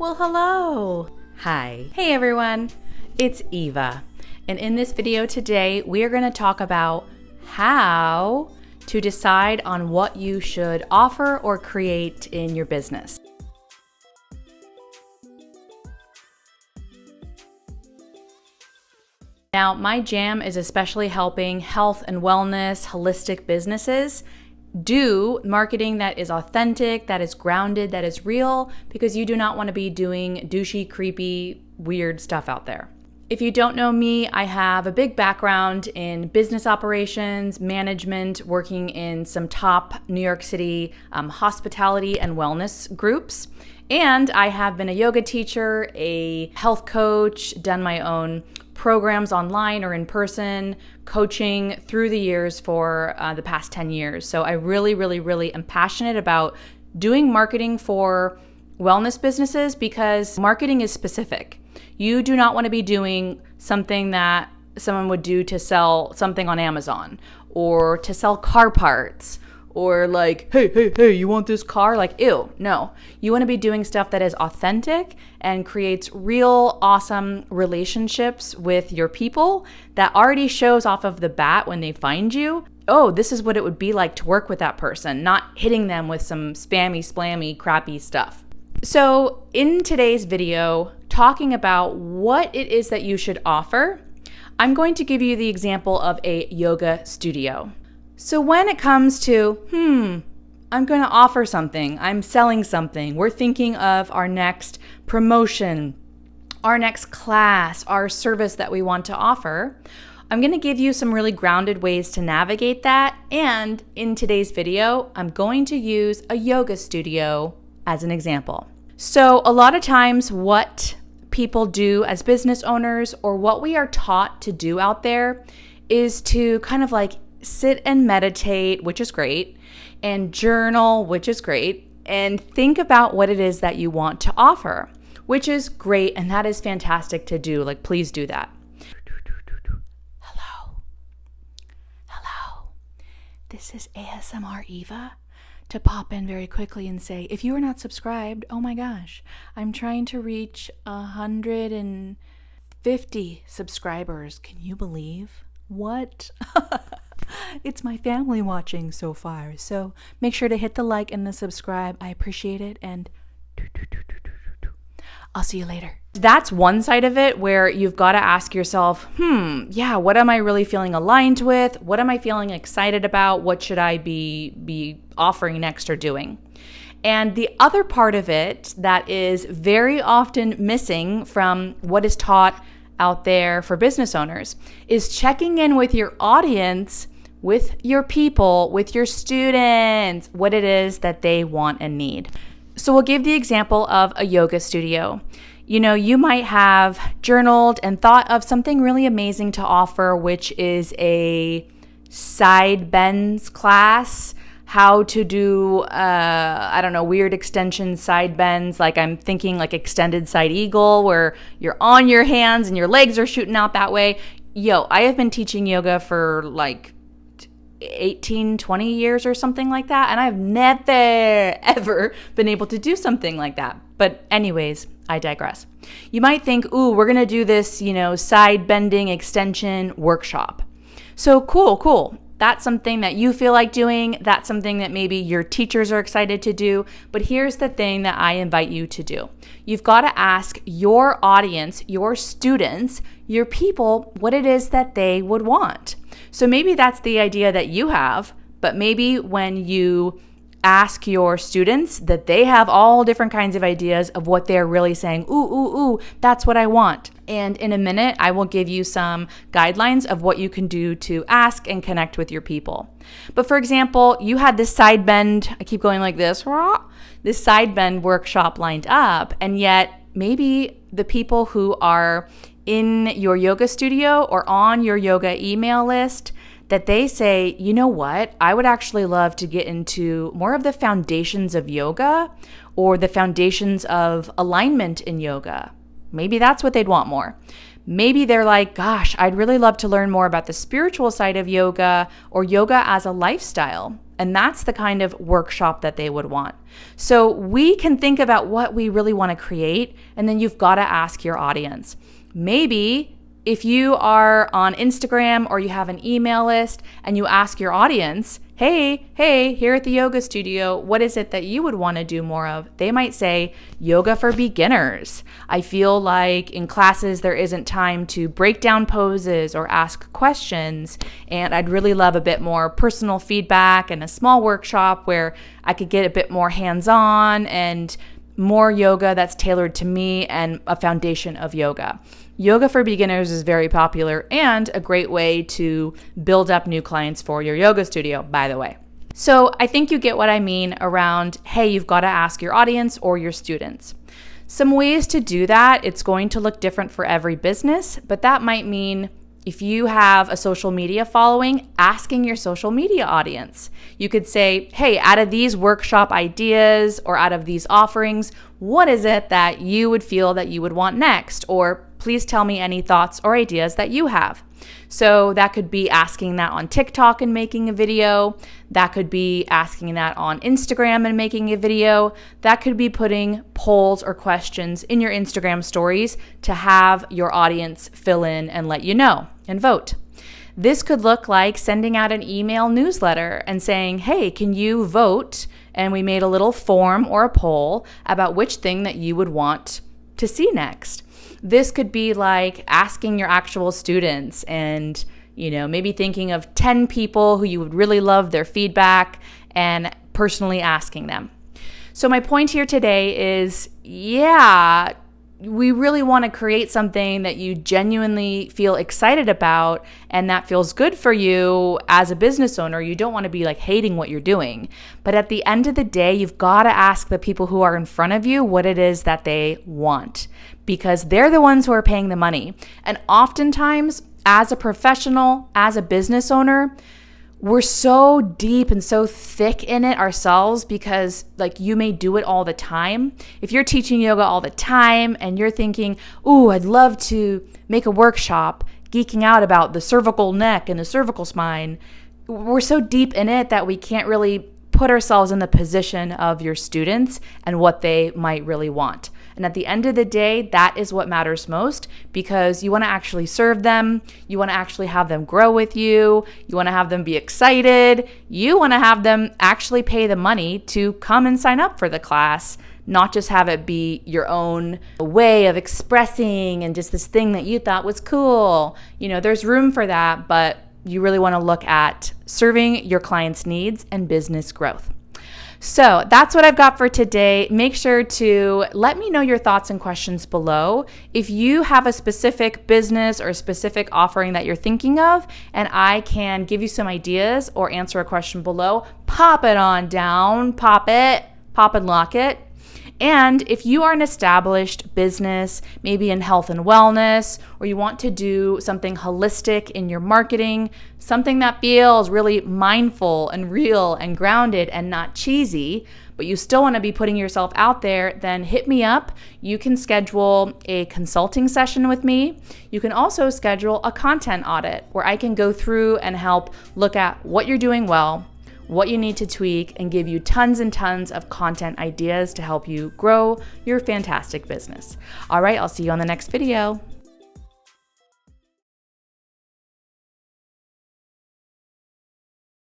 Well, hello. Hi. Hey everyone, it's Eva. And in this video today, we are going to talk about how to decide on what you should offer or create in your business. Now, my jam is especially helping health and wellness, holistic businesses do marketing that is authentic, that is grounded, that is real, because you do not want to be doing douchey, creepy, weird stuff out there. If you don't know me, I have a big background in business operations, management, working in some top New York City hospitality and wellness groups. And I have been a yoga teacher, a health coach, done my own programs online or in person, coaching through the years for the past 10 years. So I really am passionate about doing marketing for wellness businesses because marketing is specific. You do not want to be doing something that someone would do to sell something on Amazon or to sell car parts or like, hey, you want this car? Like, ew, no. You want to be doing stuff that is authentic and creates real awesome relationships with your people that already shows off of the bat when they find you. Oh, this is what it would be like to work with that person, not hitting them with some spammy, crappy stuff. So in today's video, talking about what it is that you should offer, I'm going to give you the example of a yoga studio. So when it comes to, I'm going to offer something, I'm selling something, we're thinking of our next promotion, our next class, our service that we want to offer, I'm going to give you some really grounded ways to navigate that. And in today's video, I'm going to use a yoga studio as an example. So a lot of times what people do as business owners or what we are taught to do out there is to kind of like sit and meditate, which is great, and journal, which is great, and think about what it is that you want to offer, which is great, and that is fantastic to do. Like, please do that. Hello. This is ASMR Eva. To pop in very quickly and say, if you are not subscribed, oh my gosh, I'm trying to reach 150 subscribers. Can you believe? What? It's my family watching so far. So make sure to hit the like and the subscribe. I appreciate it. And I'll see you later. That's one side of it where you've got to ask yourself, what am I really feeling aligned with? What am I feeling excited about? What should I be offering next or doing? And the other part of it that is very often missing from what is taught out there for business owners is checking in with your audience, with your people, with your students, what it is that they want and need. So we'll give the example of a yoga studio. You know, you might have journaled and thought of something really amazing to offer, which is a side bends class, how to do, weird extension side bends. Like I'm thinking like extended side eagle where you're on your hands and your legs are shooting out that way. I have been teaching yoga for like 18, 20 years or something like that. And I've never, ever been able to do something like that. But anyways, I digress. You might think, we're going to do this, side bending extension workshop. So cool. That's something that you feel like doing. That's something that maybe your teachers are excited to do. But here's the thing that I invite you to do. You've got to ask your audience, your students, your people, what it is that they would want. So maybe that's the idea that you have, but maybe when you ask your students that they have all different kinds of ideas of what they're really saying, ooh, that's what I want. And in a minute, I will give you some guidelines of what you can do to ask and connect with your people. But for example, you had this side bend, I keep going like this side bend workshop lined up, and yet maybe the people who are in your yoga studio or on your yoga email list, that they say, you know what, I would actually love to get into more of the foundations of yoga or the foundations of alignment in yoga. Maybe that's what they'd want more. Maybe they're like, gosh, I'd really love to learn more about the spiritual side of yoga or yoga as a lifestyle. And that's the kind of workshop that they would want. So we can think about what we really want to create, and then you've got to ask your audience. Maybe if you are on Instagram or you have an email list and you ask your audience, hey, here at the yoga studio, what is it that you would want to do more of? They might say, yoga for beginners. I feel like in classes there isn't time to break down poses or ask questions, and I'd really love a bit more personal feedback and a small workshop where I could get a bit more hands-on and more yoga that's tailored to me and a foundation of yoga. Yoga for beginners is very popular and a great way to build up new clients for your yoga studio, by the way. So I think you get what I mean around, hey, you've got to ask your audience or your students. Some ways to do that, it's going to look different for every business, but that might mean if you have a social media following, asking your social media audience. You could say, hey, out of these workshop ideas or out of these offerings, what is it that you would feel that you would want next? Or please tell me any thoughts or ideas that you have. So that could be asking that on TikTok and making a video. That could be asking that on Instagram and making a video. That could be putting polls or questions in your Instagram stories to have your audience fill in and let you know and vote. This could look like sending out an email newsletter and saying, hey, can you vote? And we made a little form or a poll about which thing that you would want to see next. This could be like asking your actual students and, maybe thinking of 10 people who you would really love their feedback and personally asking them. So my point here today is, we really want to create something that you genuinely feel excited about and that feels good for you as a business owner. You don't want to be like hating what you're doing. But at the end of the day, you've got to ask the people who are in front of you what it is that they want, because they're the ones who are paying the money. And oftentimes, as a professional, as a business owner, we're so deep and so thick in it ourselves because you may do it all the time. If you're teaching yoga all the time and you're thinking, ooh, I'd love to make a workshop geeking out about the cervical neck and the cervical spine, we're so deep in it that we can't really put ourselves in the position of your students and what they might really want. And at the end of the day, that is what matters most, because you want to actually serve them. You want to actually have them grow with you. You want to have them be excited. You want to have them actually pay the money to come and sign up for the class, not just have it be your own way of expressing and just this thing that you thought was cool. There's room for that, but you really want to look at serving your clients' needs and business growth. So that's what I've got for today. Make sure to let me know your thoughts and questions below. If you have a specific business or a specific offering that you're thinking of, and I can give you some ideas or answer a question below, pop it on down, pop and lock it. And if you are an established business, maybe in health and wellness, or you want to do something holistic in your marketing, something that feels really mindful and real and grounded and not cheesy, but you still want to be putting yourself out there, then hit me up. You can schedule a consulting session with me. You can also schedule a content audit where I can go through and help look at what you're doing well, what you need to tweak, and give you tons and tons of content ideas to help you grow your fantastic business. All right, I'll see you on the next video.